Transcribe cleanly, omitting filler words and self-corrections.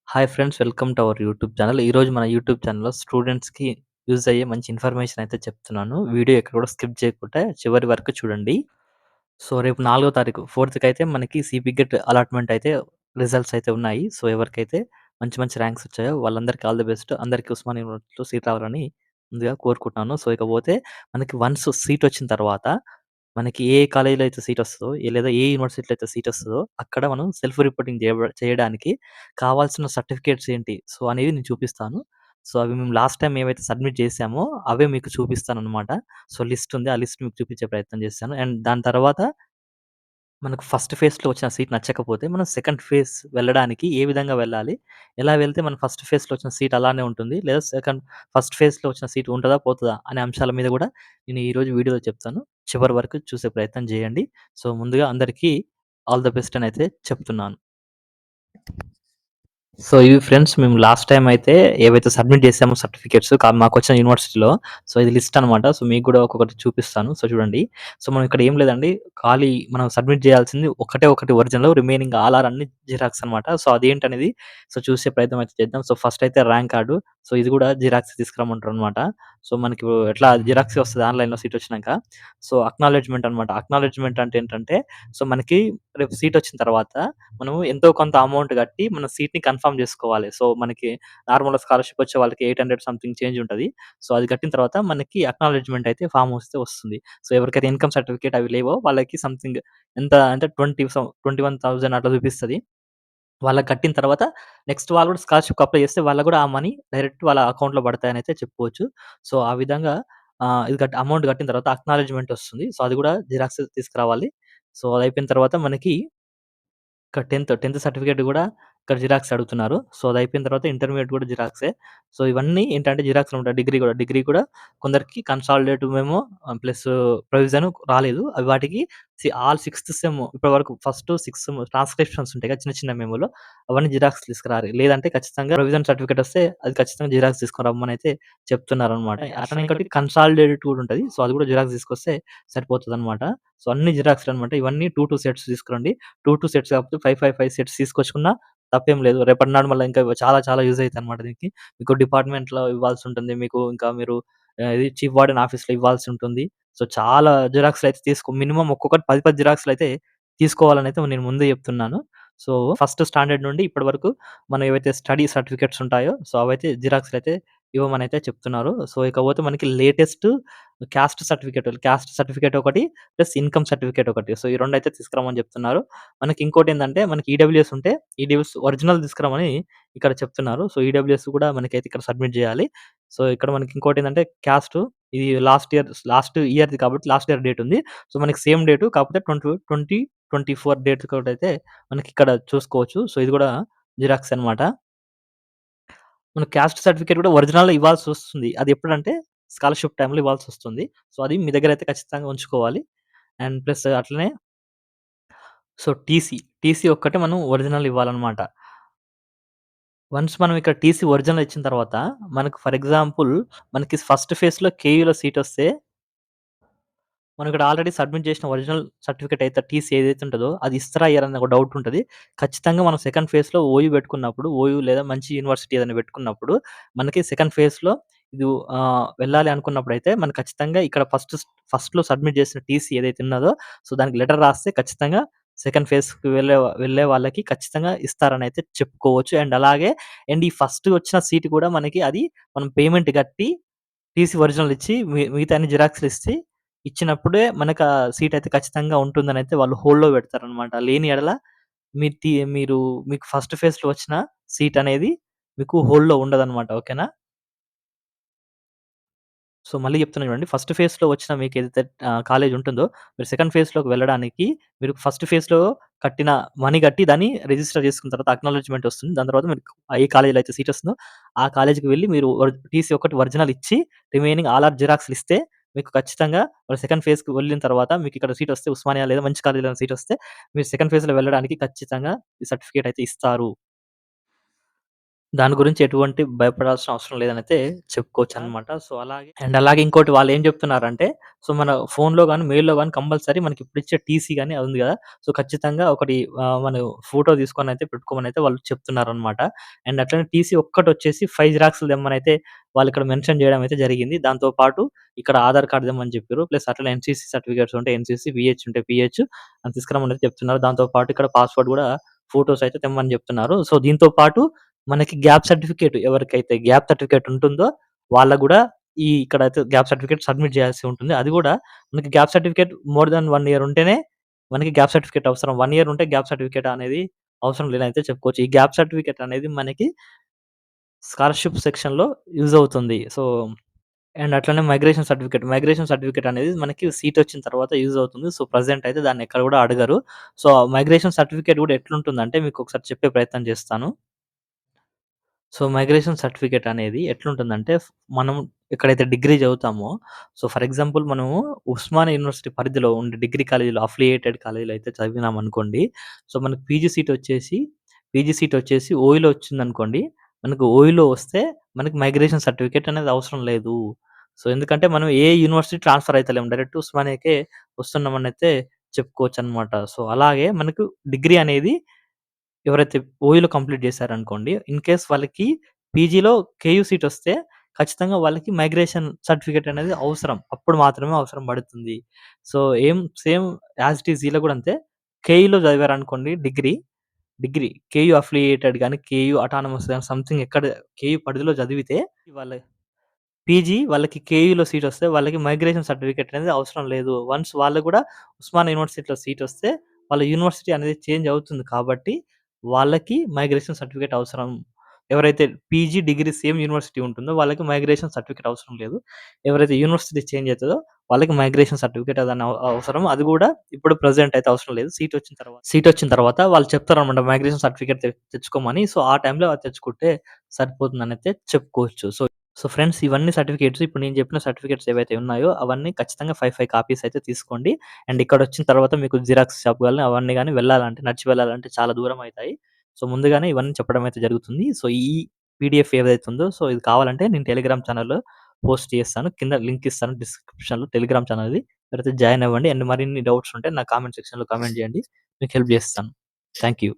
Hi friends, welcome to our YouTube channel. ఈరోజు మన YouTube ఛానల్‌లో స్టూడెంట్స్‌కి యూజ్ అయ్యే మంచి ఇన్ఫర్మేషన్ అయితే చెప్తున్నాను. వీడియో ఎక్కడ కూడా స్కిప్ చేయకుండా చివరి వరకు చూడండి. సో, రేపు 4వ తారీఖు 4థ్‌కైతే మనకి సిపి గెట్ అలాట్‌మెంట్ అయితే రిజల్ట్స్ అయితే ఉన్నాయి. సో, ఎవరికైతే మంచి మంచి ర్యాంక్స్ వచ్చాయో వాళ్ళందరికీ ఆల్ ది బెస్ట్. అందరికి ఉస్మానియా యూనివర్సిటీలో సీట్ రావాలని ముందుగా కోరుకుంటున్నాను. సో, ఇకపోతే మనకి వన్స్ సీట్ వచ్చిన తర్వాత మనకి ఏ కాలేజ్‌లో అయితే సీటొస్తదో, లేదా ఏ యూనివర్సిటీలో అయితే సీటొస్తదో, అక్కడ మనం సెల్ఫ్ రిపోర్టింగ్ చేయడానికి కావాల్సిన సర్టిఫికేట్స్ ఏంటి, సో, అనేవి నేను చూపిస్తాను. సో, అవి మేము లాస్ట్ టైమ్ ఏవైతే సబ్మిట్ చేసామో, అవే మీకు చూపిస్తాననమాట. సో, లిస్ట్ ఉంది. ఆ లిస్ట్ మీకు చూపించే ప్రయత్నం చేస్తాను. అండ్ దాని తర్వాత మనకు ఫస్ట్ ఫేజ్‌లో వచ్చిన సీట్ నచ్చకపోతే, మనం సెకండ్ ఫేజ్ వెళ్ళడానికి ఏ విధంగా వెళ్ళాలి? ఎలా వెళ్తే మన ఫస్ట్ ఫేజ్‌లో వచ్చిన సీట్ అలానే ఉంటుంది. లేదా ఫస్ట్ ఫేజ్‌లో వచ్చిన సీట్ ఉంటదా? పోతదా? అనే అంశాల మీద గూడా నేను ఈరోజు వీడియోలో చెప్తాను. చివరి వరకు చూసే ప్రయత్నం చేయండి. సో, ముందుగా అందరికీ ఆల్ ద బెస్ట్ అనైతే చెప్తున్నాను. సో, ఇవి ఫ్రెండ్స్ మేము లాస్ట్ టైమ్ అయితే ఏవైతే సబ్మిట్ చేసామో సర్టిఫికేట్స్ మాకొచ్చిన యూనివర్సిటీలో. సో, ఇది లిస్ట్ అనమాట. సో, మీకు గూడా ఒక్కొక్కటి చూపిస్తాను. సో, చూడండి. సో, మనం ఇక్కడ ఏం లేదండి. మనం సబ్మిట్ చేయాల్సింది ఒకటే ఒకటి ఒరిజినల్, రిమైనింగ్ ఆల్ ఆర్ అన్ని జిరాక్స్ అనమాట. సో, అదేంటనేది చూసే ప్రయత్నం అయితే చేద్దాం. సో, ఫస్ట్ అయితే ర్యాంక్ కార్డ్. సో, ఇది కూడా జిరాక్స్ తీసుకురమ్మంటారనమాట. సో, మనకి ఎట్లా జిరాక్సే వస్తది ఆన్‌లైన్‌లో సీట్ వచ్చినంక. సో, అక్నాలెడ్జ్‌మెంట్ అనమాట. అక్నాలెడ్జ్‌మెంట్ అంటే ఏంటంటే, సో, మనకి రేపు సీట్ వచ్చిన తర్వాత మనము ఎంతో కొంత అమౌంట్ గట్టి మన సీట్‌ని కన్ఫర్మ్ జేసుకోవాలి. సో, మనకి నార్మల్‌గా స్కాలర్‌షిప్ వచ్చే వాళ్ళకి 800 సంథింగ్ చేంజ్ ఉంటది. సో, అది కట్టిన తర్వాత మనకి అక్నాలెడ్జ్‌మెంట్ అయితే ఫార్మ్ వస్తే వస్తుంది. సో, ఎవరికైతే ఇన్‌కమ్ సర్టిఫికేట్ అవి లేవో వాళ్ళకి సంథింగ్ ఎంత అంటే 21,000 అట్లా చూపిస్తది. వాళ్ళకి కట్టిన తర్వాత నెక్స్ట్ వాళ్ళు కూడా స్కాలర్‌షిప్‌కి అప్లై చేస్తే వాళ్ళకి కూడా ఆ మనీ డైరెక్ట్ వాళ్ళ అకౌంట్‌లో పడతాయనైతే చెప్పుకోవచ్చు. సో, ఆ విధంగా ఇది అమౌంట్ కట్టిన తర్వాత అక్నాలెడ్జ్‌మెంట్ వస్తుంది. సో, అది కూడా జిరాక్స్ తీసుకురావాలి. సో, అదయిపోయిన తర్వాత మనకి ఇక్కడ 10థ్ సర్టిఫికేట్ గూడా ఇక్కడ జిరాక్స్ అడుగుతున్నారు. సో, అదయిపోయిన తర్వాత ఇంటర్మీడియేట్ గూడా జిరాక్సే. సో, ఇవన్నీ ఏంటంటే జిరాక్స్‌లుంటాయి. డిగ్రీ గూడా కొందరికి కన్సాలిడేట్ మెమో ప్లస్ ప్రొవిజన్ రాలేదు. అవి వాటికి ఆల్ సిక్స్త్ సెమ్ ఇప్పటి వరకు ఫస్ట్, సిక్స్త్ సెమ్ ట్రాన్స్‌క్రిప్షన్స్ ఉంటాయి కదా! చిన్న చిన్న మెమోలో అవన్నీ జిరాక్స్ తీసుకురావాలి. లేదంటే ఖచ్చితంగా ప్రొవిజన్ సర్టిఫికేట్ వస్తే అది ఖచ్చితంగా జిరాక్స్ తీసుకొని రమ్మనైతే చెప్తున్నారనమాట. అట్లనే ఇంకోటి కన్సాలిడేటెడ్ కూడా ఉంటది. సో, అది కూడా జిరాక్స్ తీసుకొస్తే సరిపోతదనమాట. సో, అన్ని జిరాక్స్‌లనమాట. ఇవన్నీ 2 సెట్స్ తీసుకురండి. 2 సెట్స్ కాకపోతే 5 సెట్స్ తీసుకొచ్చుకున్నా తప్పేం లేదు. రేపటి నాడు మళ్ళా ఇంకా చాలా చాలా యూజ్ అయితాయన్నమాట దీనికి. మీకు డిపార్ట్‌మెంట్‌లో ఇవ్వాల్సుంటుంది. మీకు ఇంకా మీరు ఇది చీఫ్ వార్డెన్ ఆఫీస్‌లో ఇవ్వాల్సుంటుంది. సో, చాలా జిరాక్స్‌లయితే మినిమమ్ ఒక్కొక్కటి 10, 10 జిరాక్స్‌లయితే తీసుకోవాలనైతే నేను ముందే చెప్తున్నాను. సో, ఫస్ట్ స్టాండర్డ్ నుండి ఇప్పటి వరకు మనం ఏవైతే స్టడీ సర్టిఫికేట్స్ ఉంటాయో, సో, అవైతే జిరాక్స్‌లయితే ఇవ్వమనైతే చెప్తున్నారు. సో, ఇకపోతే మనకి లేటెస్ట్ క్యాస్ట్ సర్టిఫికేట్ ఒకటి ప్లస్ ఇన్‌కమ్ సర్టిఫికేట్ ఒకటి. సో, ఈ రెండైతే తీసుకురమ్మని చెప్తున్నారు. మనకి ఇంకోటేందంటే మనకి ఈడబ్ల్యూఎస్ ఉంటే ఈడబ్ల్యూఎస్ ఒరిజినల్ తీసుకురమ్మని ఇక్కడ చెప్తున్నారు. సో, ఈడబ్ల్యూఎస్ కూడా మనకైతే ఇక్కడ సబ్మిట్ చేయాలి. సో, ఇక్కడ మనకి ఇంకోటేందంటే క్యాస్ట్ ఇది లాస్ట్ ఇయర్‌ది కాబట్టి లాస్ట్ ఇయర్ డేట్ ఉంది. సో, మనకి సేమ్ డేట్ కాకపోతే 2024 డేట్ తోటైతే మనకిక్కడ చూసుకోవచ్చు. సో, ఇది కూడా జిరాక్స్ అన్నమాట. మన క్యాస్ట్ సర్టిఫికేట్ కూడా ఒరిజినల్ ఇవ్వాల్సొస్తుంది. అదెప్పుడంటే స్కాలర్‌షిప్ టైమ్‌లో ఇవ్వాల్సొస్తుంది. సో, అది మీ దగ్గరైతే ఖచ్చితంగా ఉంచుకోవాలి. అండ్ ప్లస్ అట్లనే సో, టీసీ ఒక్కటే మనం ఒరిజినల్ ఇవ్వాలన్నమాట. వన్స్ మనం ఇక్కడ టీసీ ఒరిజినల్ ఇచ్చిన తర్వాత మనకు ఫర్ ఎగ్జాంపుల్ మనకి ఫస్ట్ ఫేజ్‌లో కేయూలో సీటొస్తే మనం ఇక్కడ ఆల్రెడీ సబ్మిట్ చేసిన ఒరిజినల్ సర్టిఫికేట్ అయితే టీసీ ఏదైతే ఉంటదో అది ఇస్తారా? ఇయ్యరా? అని ఒక డౌట్ ఉంటది. ఖచ్చితంగా మనం సెకండ్ ఫేజ్‌లో ఓయూ పెట్టుకున్నప్పుడు లేదా మంచి యూనివర్సిటీ ఏదైనా పెట్టుకున్నప్పుడు మనకి సెకండ్ ఫేజ్‌లో ఇది వెళ్ళాలి అనుకున్నప్పుడైతే మనకు ఖచ్చితంగా ఇక్కడ ఫస్ట్‌లో సబ్మిట్ చేసిన టీసీ ఏదైతే ఉన్నదో సో, దానికి లెటర్ రాస్తే ఖచ్చితంగా సెకండ్ ఫేజ్‌కి వెళ్ళే వాళ్ళకి ఖచ్చితంగా ఇస్తారనైతే చెప్పుకోవచ్చు. ఈ ఫస్ట్ వచ్చిన సీట్ కూడా మనకి అది మనం పేమెంట్ కట్టి టీసీ ఒరిజినల్ ఇచ్చి మిగతా అన్ని ఇచ్చినప్పుడే మనకా సీటయితే ఖచ్చితంగా ఉంటుందనైతే వాళ్ళు హోల్డ్‌లో పెడతారనమాట. లేని యెడల మీ టీ మీరు మీకు ఫస్ట్ ఫేజ్‌లో వచ్చిన సీటనేది మీకు హోల్డ్‌లో ఉండదనమాట. ఓకేనా? సో, మళ్ళీ చెప్తున్నా చూడండి. ఫస్ట్ ఫేజ్‌లో వచ్చిన మీకేదైతే కాలేజ్ ఉంటుందో, మీరు సెకండ్ ఫేజ్‌లోకి వెళ్ళడానికి మీరు ఫస్ట్ ఫేజ్‌లో కట్టిన మనీ కట్టి దాన్ని రిజిస్టర్ చేసుకున్న తర్వాత అక్నాలెడ్జ్‌మెంట్ వస్తుంది. దాని తర్వాత మీకు ఏ కాలేజ్‌లో అయితే సీట్ వస్తుందో, ఆ కాలేజ్‌కి వెళ్లి మీరు టీసీ ఒకటి ఒరిజినల్ ఇచ్చి, రిమైనింగ్ ఆల్ ఆర్ జిరాక్స్‌లు ఇస్తే, మీకు ఖచ్చితంగా సెకండ్ ఫేజ్‌కి వెళ్ళిన తర్వాత మీకిక్కడ సీట్ వస్తే ఉస్మానియా లేదా మంచి కాలేజ్‌లో సీట్ వస్తే, మీరు సెకండ్ ఫేజ్‌లో వెళ్ళడానికి ఖచ్చితంగా ఈ సర్టిఫికేట్ అయితే ఇస్తారు. దాని గురించి ఎటువంటి భయపడాల్సిన అవసరం లేదనైతే చెప్పుకోవచ్చనమాట. సో, అలాగే ఇంకోటి వాళ్ళేం జెప్తున్నారంటే, సో, మన ఫోన్‌లో గాని, మెయిల్‌లో గాని కంపల్సరీ మనకిప్పుడిచ్చే టీసీ గాని అది ఉంది గదా! సో, ఖచ్చితంగా ఒకటి మనం ఫోటో తీసుకొనైతే పెట్టుకోమనైతే వాళ్ళు చెప్తున్నారనమాట. అండ్ అట్లనే టీసీ ఒక్కటొచ్చేసి 5 జిరాక్స్‌లు దెమ్మనైతే వాళ్ళిక్కడ మెన్షన్ జేయడం అయితే జరిగింది. దాంతో పాటు ఇక్కడ ఆధార్ కార్డ్ దెమ్మని జెప్పిర్రు. ప్లస్ అట్లనే ఎన్‌సీసీ సర్టిఫికేట్స్ ఉంటే ఎన్‌సీసీ, వీహెచ్ ఉంటే వీహెచ్ అని తీసుకురమ్మనైతే చెప్తున్నారు. దాంతో పాటు ఇక్కడ పాస్‌పోర్ట్ గూడా ఫోటోస్ అయితే తెమ్మని జెప్తున్నారు. సో, దీంతో పాటు మనకి గ్యాప్ సర్టిఫికేట్ ఎవరికైతే గ్యాప్ సర్టిఫికేట్ ఉంటుందో వాళ్ళకి గూడా ఇక్కడైతే గ్యాప్ సర్టిఫికేట్ సబ్మిట్ చేయాల్సి ఉంటుంది. అది గూడా మనకి gap certificate more than 1 year ఉంటేనే మనకి గ్యాప్ సర్టిఫికేట్ అవసరం. 1 ఇయర్ ఉంటే గ్యాప్ సర్టిఫికేట్ అనేది అవసరం లేదనైతే చెప్పుకోవచ్చు. ఈ గ్యాప్ సర్టిఫికేట్ అనేది మనకి స్కాలర్‌షిప్ సెక్షన్‌లో యూజ్ అవుతుంది. సో, అండ్ అట్లనే మైగ్రేషన్ సర్టిఫికేట్ అనేది మనకి సీట్ వచ్చిన తర్వాత యూజ్ అవుతుంది. సో, ప్రెజెంట్ అయితే దాన్ని ఎక్కడ గూడా అడగరు. సో, మైగ్రేషన్ సర్టిఫికేట్ గూడా ఎట్లుంటుందంటే మీకు ఒకసారి చెప్పే ప్రయత్నం చేస్తాను. సో, మైగ్రేషన్ సర్టిఫికేట్ అనేది ఎట్లుంటుందంటే, మనం ఎక్కడైతే డిగ్రీ చదువుతామో, సో, ఫర్ ఎగ్జాంపుల్ మనము ఉస్మానియా యూనివర్సిటీ పరిధిలో ఉండే డిగ్రీ కాలేజీలో అఫిలియేటెడ్ కాలేజీలో అయితే చదివినామనుకోండి. సో, మనకు పీజీ సీట్ వచ్చేసి ఓయూలో వచ్చిందనుకోండి. మనకు ఓయూలో వస్తే మనకి మైగ్రేషన్ సర్టిఫికేట్ అనేది అవసరం లేదు. సో, ఎందుకంటే మనం ఏ యూనివర్సిటీ ట్రాన్స్‌ఫర్ అయితలేము. డైరెక్ట్ ఉస్మానియాకే వస్తున్నామనైతే చెప్పుకోవచ్చనమాట. సో, అలాగే మనకు డిగ్రీ అనేది ఎవరైతే ఓయూలో కంప్లీట్ చేశారనుకోండి. ఇన్ కేస్ వాళ్ళకి పీజీలో కేయూ సీటొస్తే ఖచ్చితంగా వాళ్ళకి మైగ్రేషన్ సర్టిఫికేట్ అనేది అవసరం. అప్పుడు మాత్రమే అవసరం పడుతుంది. So, same as it is ఈళ్ళకి కూడా అంతే. కేయూలో చదివారనుకోండి డిగ్రీ కేయూ అఫిలియేటెడ్ గాని, కేయూ అటానమస్ గాని సంథింగ్ ఎక్కడ కేయూ పరిధిలో చదివితే వాళ్ళ పీజీ వాళ్ళకి కేయూలో సీటొస్తే వాళ్ళకి మైగ్రేషన్ సర్టిఫికేట్ అనేది అవసరం లేదు. వన్స్ వాళ్ళకి గూడా ఉస్మానియా యూనివర్సిటీలో సీటొస్తే వాళ్ళ యూనివర్సిటీ అనేది చేంజ్ అవుతుంది కాబట్టి, వాళ్ళకి మైగ్రేషన్ సర్టిఫికేట్ అవసరం. ఎవరైతే పీజీ, డిగ్రీ సేమ్ యూనివర్సిటీ ఉంటుందో వాళ్ళకి మైగ్రేషన్ సర్టిఫికేట్ అవసరం లేదు. ఎవరైతే యూనివర్సిటీ చేంజ్ అయితదో వాళ్ళకి మైగ్రేషన్ సర్టిఫికేట్ అదని అవసరం. అది గూడా ఇప్పుడు ప్రెజెంట్ అయితే అవసరం లేదు. సీటొచ్చిన తర్వాత వాళ్ళు చెప్తారనమాట మైగ్రేషన్ సర్టిఫికేట్ తెచ్చుకోమని. సో, ఆ టైంలో అది తెచ్చుకుంటే సరిపోతుందనైతే చెప్పుకోవచ్చు. సో, ఫ్రెండ్స్ ఇవన్నీ సర్టిఫికేట్స్ ఇప్పుడు నేను చెప్పిన సర్టిఫికేట్స్ ఏవైతే ఉన్నాయో అవన్నీ ఖచ్చితంగా 5 కాపీస్ అయితే తీసుకోండి. అండ్ ఇక్కడొచ్చిన తర్వాత మీకు జిరాక్స్ షాప్ గాని అవన్నీ గాని వెళ్ళాలంటే నడిచి వెళ్ళాలంటే చాలా దూరం అయితాయి. సో, ముందుగానే ఇవన్నీ చెప్పడం అయితే జరుగుతుంది. సో, ఈ పీడీఎఫ్ ఏదైతే ఉందో సో, ఇది కావాలంటే నేను టెలిగ్రామ్ ఛానెల్‌లో పోస్ట్ చేస్తాను. కింద లింక్ ఇస్తాను డిస్క్రిప్షన్‌లో టెలిగ్రామ్ ఛానెల్‌ది. ఎవరైతే జాయిన్ అవ్వండి. అండ్ మరిన్ని డౌట్స్ ఉంటే నా కామెంట్ సెక్షన్‌లో కామెంట్ చేయండి. మీకు హెల్ప్ చేస్తాను. Thank you.